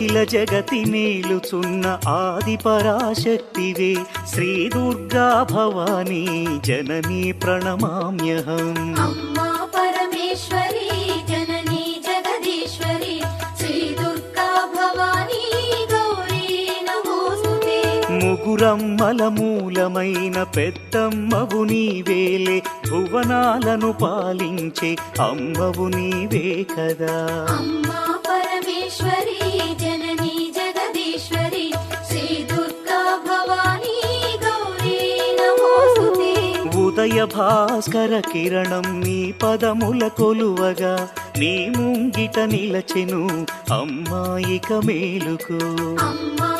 అఖిల జగతి మేలుచున్న ఆది పరాశక్తివే శ్రీ దుర్గా భవానీ జననీ ప్రణమామ్యహం. అమ్మా పరమేశ్వరి జననీ జగదీశ్వరి శ్రీ దుర్గా భవానీ గౌరీ నమోస్తుతే. ముగురమ్మల మూలమైన పెద్దమ్మవు నీవేలే భువనాలను పాలించే అమ్మవు నీవే కదా. అమ్మా పరమేశ్వరి జననీ జగదీశ్వరి శ్రీ దుర్గా భవానీ గౌరీ నమోస్తుతే. ఉదయ భాస్కర కిరణం నీ పదముల కొలువగా నీ ముంగిట నిలచెను అమ్మాయిక మేలుకు. అమ్మా